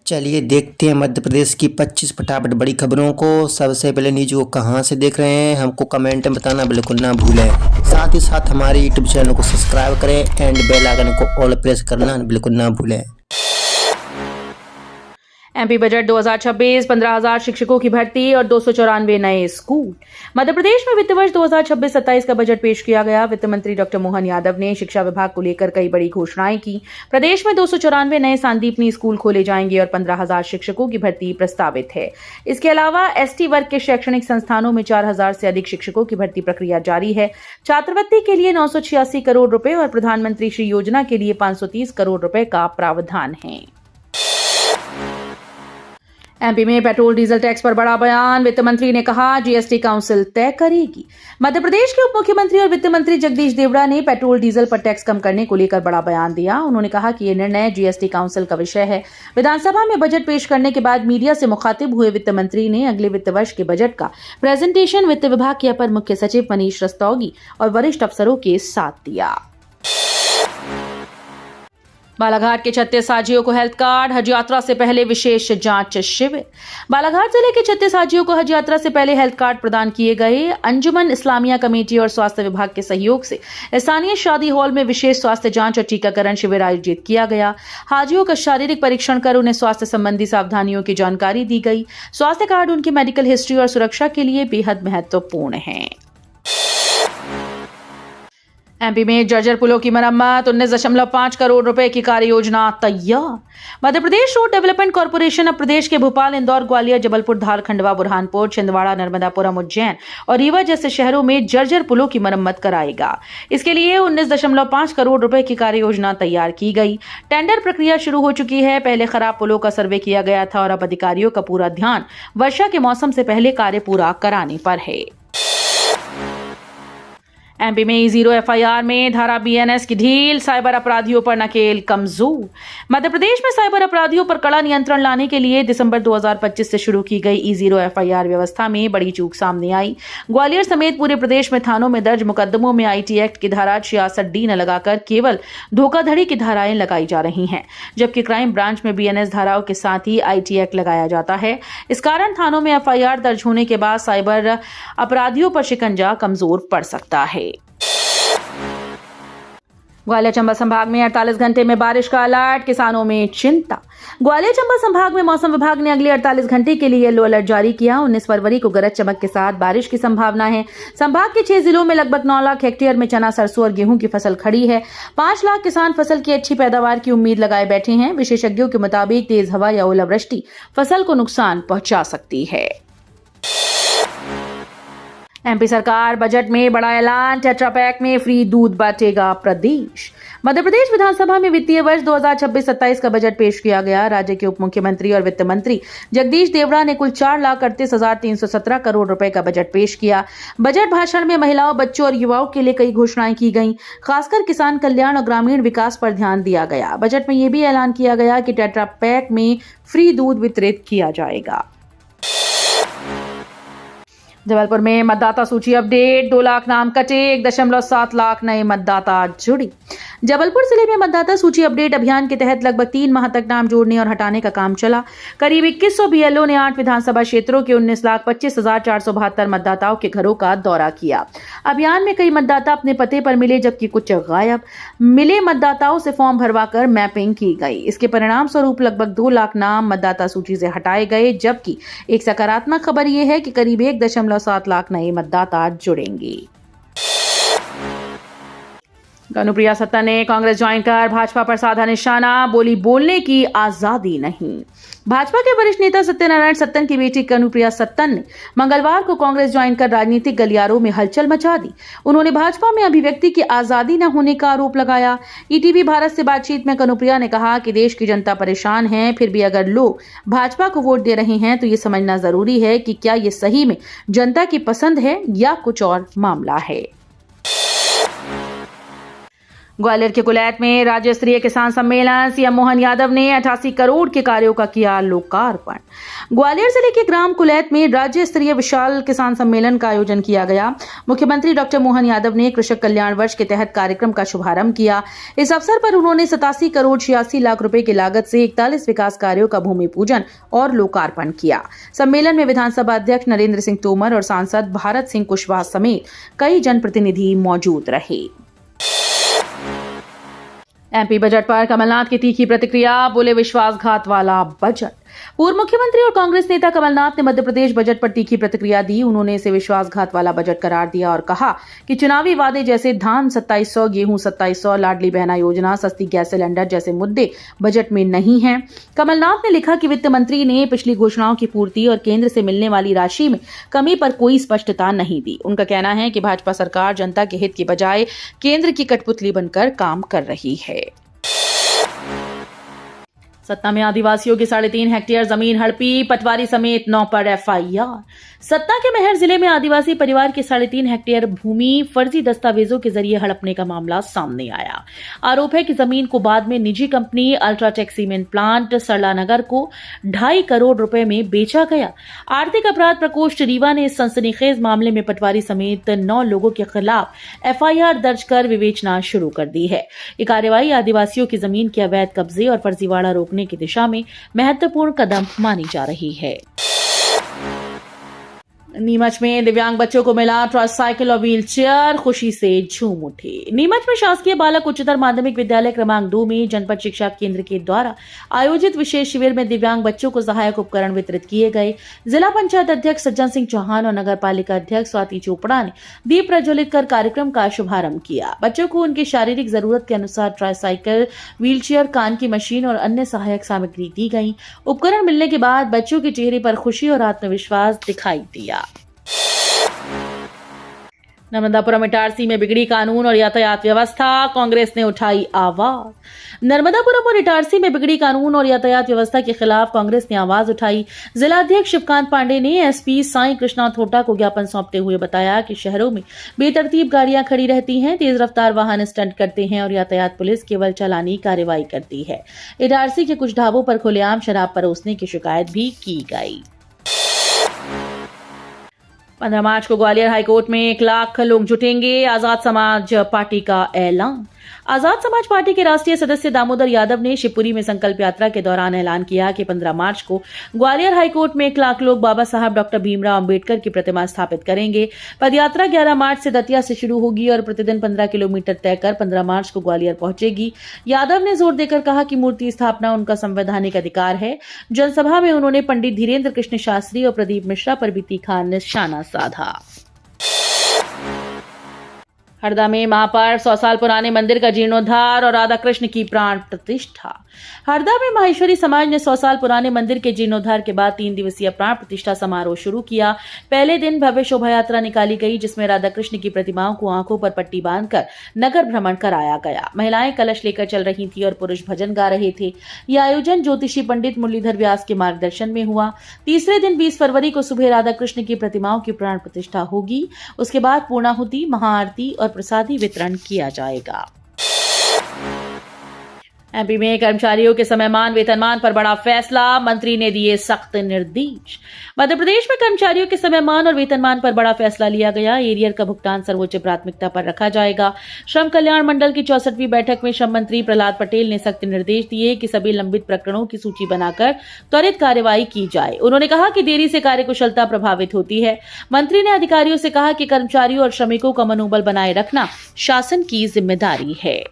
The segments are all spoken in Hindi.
चलिए देखते हैं मध्य प्रदेश की 25 फटाफट बड़ी खबरों को। सबसे पहले न्यूज को कहां से देख रहे हैं हमको कमेंट में बताना बिल्कुल ना भूलें। साथ ही साथ हमारे यूट्यूब चैनल को सब्सक्राइब करें एंड बेल आइकन को ऑल प्रेस करना बिल्कुल ना भूलें। एमपी बजट 2026 15,000 शिक्षकों की भर्ती और 294 नए स्कूल। मध्य प्रदेश में वित्त वर्ष 2026-27 का बजट पेश किया गया। वित्त मंत्री डॉक्टर मोहन यादव ने शिक्षा विभाग को लेकर कई बड़ी घोषणाएं की। प्रदेश में 294 नए सांदीपनी स्कूल खोले जाएंगे और 15,000 शिक्षकों की भर्ती प्रस्तावित है। इसके अलावा एसटी वर्ग के शैक्षणिक संस्थानों में 4,000 से अधिक शिक्षकों की भर्ती प्रक्रिया जारी है। छात्रवृत्ति के लिए 986 करोड़ रुपए और प्रधानमंत्री श्री योजना के लिए 530 करोड़ रुपए का प्रावधान है। एमपी में पेट्रोल डीजल टैक्स पर बड़ा बयान। वित्त मंत्री ने कहा जीएसटी काउंसिल तय करेगी। मध्य प्रदेश के उप मुख्यमंत्री और वित्त मंत्री जगदीश देवड़ा ने पेट्रोल डीजल पर टैक्स कम करने को लेकर बड़ा बयान दिया। उन्होंने कहा कि यह निर्णय जीएसटी काउंसिल का विषय है। विधानसभा में बजट पेश करने के बाद मीडिया से मुखातिब हुए वित्त मंत्री ने अगले वित्त वर्ष के बजट का प्रेजेंटेशन वित्त विभाग के अपर मुख्य सचिव मनीष रस्तोगी और वरिष्ठ अफसरों के साथ दिया। बालाघाट के 36 हाजियों को हेल्थ कार्ड। हज यात्रा से पहले विशेष जांच शिविर। बालाघाट जिले के 36 हाजियों को हज यात्रा से पहले हेल्थ कार्ड प्रदान किए गए। अंजुमन इस्लामिया कमेटी और स्वास्थ्य विभाग के सहयोग से स्थानीय शादी हॉल में विशेष स्वास्थ्य जांच और टीकाकरण शिविर आयोजित किया गया। हाजियों का शारीरिक परीक्षण कर उन्हें स्वास्थ्य संबंधी सावधानियों की जानकारी दी गई। स्वास्थ्य कार्ड उनकी मेडिकल हिस्ट्री और सुरक्षा के लिए बेहद महत्वपूर्ण है। एमपी में जर्जर पुलों की मरम्मत। 19.5 करोड़ रुपए की कार्य योजना तैयार। Madhya Pradesh road development corporation अब प्रदेश के भोपाल, इंदौर, ग्वालियर, जबलपुर, धार, खंडवा, बुरहानपुर, छिंदवाड़ा, नर्मदापुरम, उज्जैन और रीवा जैसे शहरों में जर्जर पुलों की मरम्मत कराएगा। इसके लिए 19.5 करोड़ रुपए की कार्य योजना तैयार की गई। टेंडर प्रक्रिया शुरू हो चुकी है। पहले खराब पुलों का सर्वे किया गया था और अब अधिकारियों का पूरा ध्यान वर्षा के मौसम से पहले कार्य पूरा कराने पर है। एमपी में E0 एफआईआर में धारा बीएनएस की ढील। साइबर अपराधियों पर नकेल कमजोर। मध्य प्रदेश में साइबर अपराधियों पर कड़ा नियंत्रण लाने के लिए दिसंबर 2025 से शुरू की गई E0 एफआईआर व्यवस्था में बड़ी चूक सामने आई। ग्वालियर समेत पूरे प्रदेश में थानों में दर्ज मुकदमों में आईटी एक्ट की धारा 66D न लगाकर केवल धोखाधड़ी की धाराएं लगाई जा रही हैं, जबकि क्राइम ब्रांच में बीएनएस धाराओं के साथ ही आईटी एक्ट लगाया जाता है। इस कारण थानों में एफआईआर दर्ज होने के बाद साइबर अपराधियों पर शिकंजा कमजोर पड़ सकता है। ग्वालियर चंबल संभाग में 48 घंटे में बारिश का अलर्ट। किसानों में चिंता। ग्वालियर चंबल संभाग में मौसम विभाग ने अगले 48 घंटे के लिए येलो अलर्ट जारी किया। 19 फरवरी को गरज चमक के साथ बारिश की संभावना है। संभाग के 6 जिलों में लगभग 9 लाख हेक्टेयर में चना, सरसों और गेहूं की फसल खड़ी है। 5 लाख किसान फसल की अच्छी पैदावार की उम्मीद लगाए बैठे हैं। विशेषज्ञों के मुताबिक तेज हवा या ओलावृष्टि फसल को नुकसान पहुंचा सकती है। एमपी सरकार बजट में बड़ा ऐलान। टेट्रा पैक में फ्री दूध बांटेगा प्रदेश। मध्य प्रदेश विधानसभा में वित्तीय वर्ष 2026-27 का बजट पेश किया गया। राज्य के उप मुख्यमंत्री और वित्त मंत्री जगदीश देवड़ा ने कुल 4,38,317 करोड़ रुपए का बजट पेश किया। बजट भाषण में महिलाओं, बच्चों और युवाओं के लिए कई घोषणाएं की गईं। खासकर किसान कल्याण और ग्रामीण विकास पर ध्यान दिया गया। बजट में यह भी ऐलान किया गया कि टेट्रा पैक में फ्री दूध वितरित किया जाएगा। जबलपुर में मतदाता सूची अपडेट। 2 लाख नाम कटे, 1.7 लाख नए मतदाता जुड़े। जबलपुर जिले में मतदाता सूची अपडेट अभियान के तहत लगभग 3 माह तक नाम जोड़ने और हटाने का काम चला। करीब 2100 बीएलओ ने 8 विधानसभा क्षेत्रों के 19,25,472 मतदाताओं के घरों का दौरा किया। अभियान में कई मतदाता अपने पते पर मिले, जबकि कुछ गायब। मिले मतदाताओं से फॉर्म भरवाकर मैपिंग की गई। इसके परिणाम स्वरूप लगभग 2 लाख नाम मतदाता सूची से हटाए गए, जबकि एक सकारात्मक खबर यह है कि करीब 1.7 लाख नए मतदाता जुड़ेंगे। कानूप्रिया सत्तन ने कांग्रेस ज्वाइन कर भाजपा पर साधा निशाना। बोली बोलने की आजादी नहीं। भाजपा के वरिष्ठ नेता सत्यनारायण सत्तन की बेटी कानूप्रिया सत्तन ने मंगलवार को कांग्रेस ज्वाइन कर राजनीतिक गलियारों में हलचल मचा दी। उन्होंने भाजपा में अभिव्यक्ति की आजादी न होने का आरोप लगाया। ईटीवी भारत से बातचीत में कानूप्रिया ने कहा कि देश की जनता परेशान है, फिर भी अगर लोग भाजपा को वोट दे रहे हैं तो ये समझना जरूरी है कि क्या ये सही में जनता की पसंद है या कुछ और मामला है। ग्वालियर के कुलैत में राज्य स्तरीय किसान सम्मेलन, सीएम मोहन यादव ने 88 करोड़ के कार्यों का किया लोकार्पण। ग्वालियर जिले के ग्राम कुलैत में राज्य स्तरीय विशाल किसान सम्मेलन का आयोजन किया गया। मुख्यमंत्री डॉक्टर मोहन यादव ने कृषक कल्याण वर्ष के तहत कार्यक्रम का शुभारंभ किया। इस अवसर पर उन्होंने 87 करोड़ 86 लाख रुपए की लागत से 41 विकास कार्यों का भूमि पूजन और लोकार्पण किया। सम्मेलन में विधानसभा अध्यक्ष नरेंद्र सिंह तोमर और सांसद भारत सिंह कुशवाहा समेत कई जनप्रतिनिधि मौजूद रहे। एमपी बजट पर कमलनाथ की तीखी प्रतिक्रिया, बोले विश्वासघात वाला बजट। पूर्व मुख्यमंत्री और कांग्रेस नेता कमलनाथ ने मध्य प्रदेश बजट पर तीखी प्रतिक्रिया दी। उन्होंने इसे विश्वासघात वाला बजट करार दिया और कहा कि चुनावी वादे जैसे धान 2700, गेहूं 2700, लाडली बहना योजना, सस्ती गैस सिलेंडर जैसे मुद्दे बजट में नहीं हैं। कमलनाथ ने लिखा कि वित्त मंत्री ने पिछली घोषणाओं की पूर्ति और केंद्र से मिलने वाली राशि में कमी पर कोई स्पष्टता नहीं दी। उनका कहना है कि भाजपा सरकार जनता के हित की बजाय केंद्र की कठपुतली बनकर काम कर रही है। सत्ता में आदिवासियों की 3.5 हेक्टेयर जमीन हड़पी, पटवारी समेत 9 पर एफआईआर। सत्ता के मेहर जिले में आदिवासी परिवार की 3.5 हेक्टेयर भूमि फर्जी दस्तावेजों के जरिए हड़पने का मामला सामने आया। आरोप है कि जमीन को बाद में निजी कंपनी अल्ट्राटेक सीमेंट प्लांट सरला नगर को 2.5 करोड़ रुपए में बेचा गया। आर्थिक अपराध प्रकोष्ठ रीवा ने इस सनसनीखेज मामले में पटवारी समेत 9 लोगों के खिलाफ एफआईआर दर्ज कर विवेचना शुरू कर दी है। ये कार्रवाई आदिवासियों की जमीन के अवैध कब्जे और फर्जीवाड़ा रोकने की दिशा में महत्वपूर्ण कदम मानी जा रही है। नीमच में दिव्यांग बच्चों को मिला ट्राइसाइकिल और व्हील चेयर, खुशी से झूम उठे। नीमच में शासकीय बालक उच्चतर माध्यमिक विद्यालय क्रमांक 2 में जनपद शिक्षा केंद्र के द्वारा आयोजित विशेष शिविर में दिव्यांग बच्चों को सहायक उपकरण वितरित किए गए। जिला पंचायत अध्यक्ष सज्जन सिंह चौहान और नगर पालिका अध्यक्ष स्वाति चोपड़ा ने दीप प्रज्वलित कर कार्यक्रम का शुभारंभ किया। बच्चों को उनकी शारीरिक जरूरत के अनुसार ट्राइसाइकिल, व्हील चेयर, कान की मशीन और अन्य सहायक सामग्री दी गई। उपकरण मिलने के बाद बच्चों के चेहरे पर खुशी और आत्मविश्वास दिखाई दिया। नर्मदापुरम इटारसी में बिगड़ी कानून और यातायात व्यवस्था, कांग्रेस ने उठाई आवाज। नर्मदापुरम और इटारसी में बिगड़ी कानून और यातायात व्यवस्था के खिलाफ कांग्रेस ने आवाज उठाई। जिलाध्यक्ष शिवकांत पांडे ने एसपी साई कृष्णा थोटा को ज्ञापन सौंपते हुए बताया कि शहरों में बेतरतीब गाड़ियां खड़ी रहती हैं, तेज रफ्तार वाहन स्टंट करते हैं और यातायात पुलिस केवल चालानी कार्रवाई करती है। इटारसी के कुछ ढाबों पर खुलेआम शराब परोसने की शिकायत भी की गई। 15 मार्च को ग्वालियर हाईकोर्ट में 1 लाख लोग जुटेंगे, आजाद समाज पार्टी का ऐलान। आजाद समाज पार्टी के राष्ट्रीय सदस्य दामोदर यादव ने शिवपुरी में संकल्प यात्रा के दौरान ऐलान किया कि 15 मार्च को ग्वालियर हाईकोर्ट में 1 लाख लोग बाबा साहब डॉक्टर भीमराव अंबेडकर की प्रतिमा स्थापित करेंगे। पदयात्रा 11 मार्च से दतिया से शुरू होगी और प्रतिदिन 15 किलोमीटर तय कर 15 मार्च को ग्वालियर पहुंचेगी। यादव ने जोर देकर कहा कि मूर्ति स्थापना उनका संवैधानिक अधिकार है। जनसभा में उन्होंने पंडित धीरेन्द्र कृष्ण शास्त्री और प्रदीप मिश्रा पर भी तीखा निशाना साधा। हरदा में महापर्व 100 साल पुराने मंदिर का जीर्णोद्धार और राधा कृष्ण की प्राण प्रतिष्ठा। हरदा में माहेश्वरी समाज ने 100 साल पुराने मंदिर के जीर्णोद्धार के बाद 3 दिवसीय प्राण प्रतिष्ठा समारोह शुरू किया। पहले दिन भव्य शोभा यात्रा निकाली गई, जिसमें राधा कृष्ण की प्रतिमाओं को आंखों पर पट्टी बांधकर नगर भ्रमण कराया गया। महिलाएं कलश लेकर चल रही थी और पुरुष भजन गा रहे थे। यह आयोजन ज्योतिषी पंडित मुरलीधर व्यास के मार्गदर्शन में हुआ। तीसरे दिन 20 फरवरी को सुबह राधा कृष्ण की प्रतिमाओं की प्राण प्रतिष्ठा होगी। उसके बाद पूर्णाहुति, महाआरती और प्रसादी वितरण किया जाएगा। एमपी में कर्मचारियों के समयमान वेतनमान पर बड़ा फैसला, मंत्री ने दिए सख्त निर्देश। मध्य प्रदेश में कर्मचारियों के समयमान और वेतनमान पर बड़ा फैसला लिया गया। एरियर का भुगतान सर्वोच्च प्राथमिकता पर रखा जाएगा। श्रम कल्याण मंडल की 64वीं बैठक में श्रम मंत्री प्रहलाद पटेल ने सख्त निर्देश दिए कि सभी लंबित प्रकरणों की सूची बनाकर त्वरित कार्रवाई की जाए। उन्होंने कहा कि देरी से कार्यकुशलता प्रभावित होती है। मंत्री ने अधिकारियों से कहा कि कर्मचारियों और श्रमिकों का मनोबल बनाए रखना शासन की जिम्मेदारी है।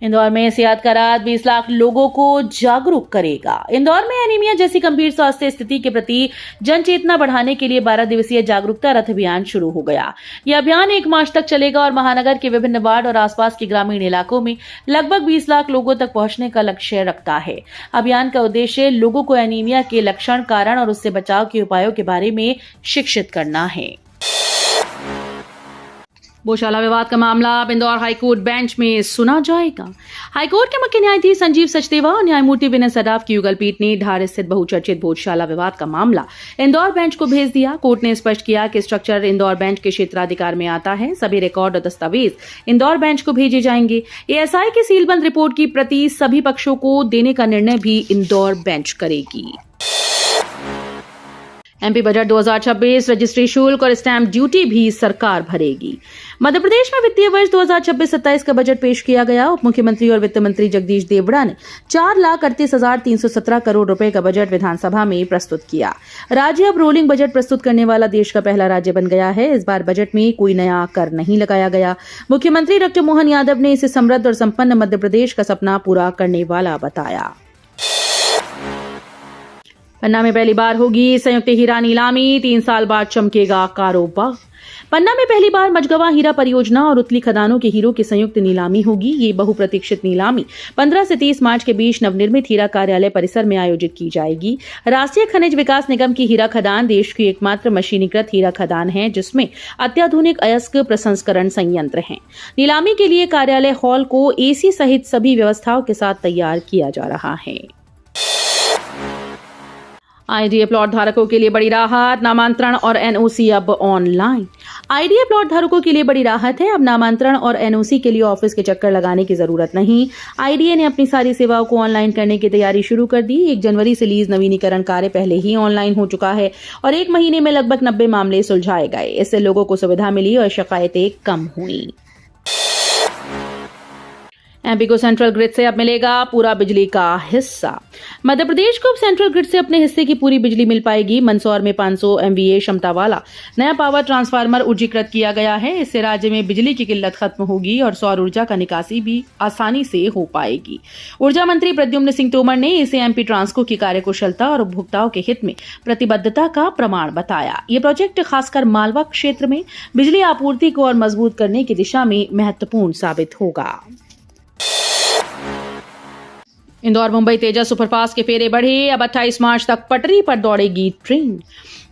इंदौर में सेहत का रात 20 लाख लोगों को जागरूक करेगा। इंदौर में एनीमिया जैसी गंभीर स्वास्थ्य स्थिति के प्रति जन चेतना बढ़ाने के लिए 12 दिवसीय जागरूकता रथ अभियान शुरू हो गया। यह अभियान 1 मार्च तक चलेगा और महानगर के विभिन्न वार्ड और आसपास के ग्रामीण इलाकों में लगभग 20 लाख लोगों तक पहुंचने का लक्ष्य रखता है। अभियान का उद्देश्य लोगों को एनीमिया के लक्षण, कारण और उससे बचाव के उपायों के बारे में शिक्षित करना है। गौशाला विवाद का मामला अब इंदौर हाईकोर्ट बेंच में सुना जाएगा। हाईकोर्ट के मुख्य न्यायाधीश संजीव सचदेवा और न्यायमूर्ति विनय सराफ की युगल पीठ ने धार स्थित बहुचर्चित गौशाला विवाद का मामला इंदौर बेंच को भेज दिया। कोर्ट ने स्पष्ट किया कि स्ट्रक्चर इंदौर बेंच के क्षेत्राधिकार में आता है। सभी रिकॉर्ड और दस्तावेज इंदौर बेंच को भेजे जाएंगे। एएसआई की सीलबंद रिपोर्ट की प्रति सभी पक्षों को देने का निर्णय भी इंदौर बेंच करेगी। एमपी बजट 2026 रजिस्ट्री शुल्क और स्टैंप ड्यूटी भी सरकार भरेगी। मध्य प्रदेश में वित्तीय वर्ष 2026-27 का बजट पेश किया गया। उप मुख्यमंत्री और वित्त मंत्री जगदीश देवड़ा ने 4,38,317 करोड़ रुपए का बजट विधानसभा में प्रस्तुत किया। राज्य अब रोलिंग बजट प्रस्तुत करने वाला देश का पहला राज्य बन गया है। इस बार बजट में कोई नया कर नहीं लगाया गया। मुख्यमंत्री डॉक्टर मोहन यादव ने इसे समृद्ध और संपन्न मध्य प्रदेश का सपना पूरा करने वाला बताया। पन्ना में पहली बार होगी संयुक्त हीरा नीलामी, 3 साल बाद चमकेगा कारोबार। पन्ना में पहली बार मझगवा हीरा परियोजना और उतली खदानों के हीरों की संयुक्त नीलामी होगी। ये बहुप्रतीक्षित नीलामी 15 से 30 मार्च के बीच नवनिर्मित हीरा कार्यालय परिसर में आयोजित की जाएगी। राष्ट्रीय खनिज विकास निगम की हीरा खदान देश की एकमात्र मशीनीकृत हीरा खदान है जिसमें अत्याधुनिक अयस्क प्रसंस्करण संयंत्र हैं। नीलामी के लिए कार्यालय हॉल को एसी सहित सभी व्यवस्थाओं के साथ तैयार किया जा रहा है। आईडीए प्लॉट धारकों के लिए बड़ी राहत, नामांतरण और एनओसी अब ऑनलाइन। आईडीए प्लॉट धारकों के लिए बड़ी राहत है। अब नामांतरण और एनओसी के लिए ऑफिस के चक्कर लगाने की जरूरत नहीं। आईडीए ने अपनी सारी सेवाओं को ऑनलाइन करने की तैयारी शुरू कर दी। 1 जनवरी से लीज नवीनीकरण कार्य पहले ही ऑनलाइन हो चुका है और 1 महीने में लगभग 90 मामले सुलझाए गए। इससे लोगों को सुविधा मिली और शिकायतें कम हुई। एमपी को सेंट्रल ग्रिड से अब मिलेगा पूरा बिजली का हिस्सा। मध्य प्रदेश को अब सेंट्रल ग्रिड से अपने हिस्से की पूरी बिजली मिल पाएगी। मंदसौर में 500 MVA क्षमता वाला नया पावर ट्रांसफार्मर ऊर्जीकृत किया गया है। इससे राज्य में बिजली की किल्लत खत्म होगी और सौर ऊर्जा का निकासी भी आसानी से हो पाएगी। ऊर्जा मंत्री प्रद्युम्न सिंह तोमर ने इसे एमपी ट्रांसको की कार्यकुशलता और उपभोक्ताओं के हित में प्रतिबद्धता का प्रमाण बताया। ये प्रोजेक्ट खासकर मालवा क्षेत्र में बिजली आपूर्ति को और मजबूत करने की दिशा में महत्वपूर्ण साबित होगा। इंदौर मुंबई तेजस सुपरफास्ट के फेरे बढ़े। अब 28 मार्च तक पटरी पर दौड़ेगी ट्रेन।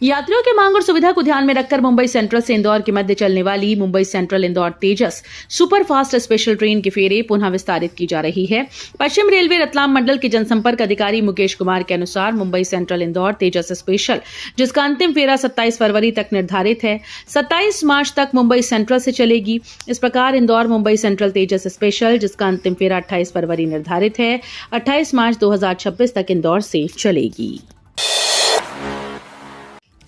यात्रियों की मांग और सुविधा को ध्यान में रखकर मुंबई सेंट्रल से इंदौर के मध्य चलने वाली मुंबई सेंट्रल इंदौर तेजस सुपरफास्ट स्पेशल ट्रेन के फेरे पुनः विस्तारित की जा रही है। पश्चिम रेलवे रतलाम मंडल के जनसंपर्क अधिकारी मुकेश कुमार के अनुसार मुंबई सेंट्रल इंदौर तेजस स्पेशल, जिसका अंतिम फेरा 27 फरवरी तक निर्धारित है, 27 मार्च तक मुंबई सेंट्रल से चलेगी। इस प्रकार इंदौर मुंबई सेंट्रल तेजस स्पेशल, जिसका अंतिम फेरा 28 फरवरी निर्धारित है, 28 मार्च 2026 तक इंदौर से चलेगी।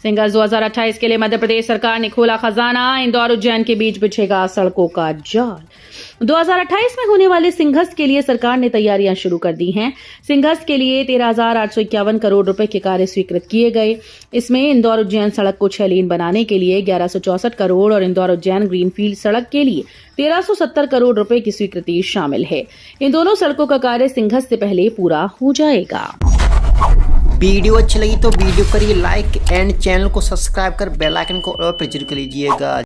सिंगल्स 2028 के लिए मध्य प्रदेश सरकार ने खोला खजाना। इंदौर उज्जैन के बीच बिछेगा सड़कों का जाल। 2028 में होने वाले सिंघस के लिए सरकार ने तैयारियां शुरू कर दी हैं। सिंघस के लिए 13,851 करोड़ रुपए के कार्य स्वीकृत किए गए। इसमें इंदौर उज्जैन सड़क को 6 लेन बनाने के लिए 1164 करोड़ और इंदौर उज्जैन ग्रीनफील्ड सड़क के लिए 1370 करोड़ रुपए की स्वीकृति शामिल है। इन दोनों सड़कों का कार्य सिंघस से पहले पूरा हो जाएगा। वीडियो अच्छी लगी तो वीडियो करिए लाइक एंड चैनल को सब्सक्राइब कर बेल आइकन को और प्रेस कर लीजिएगा।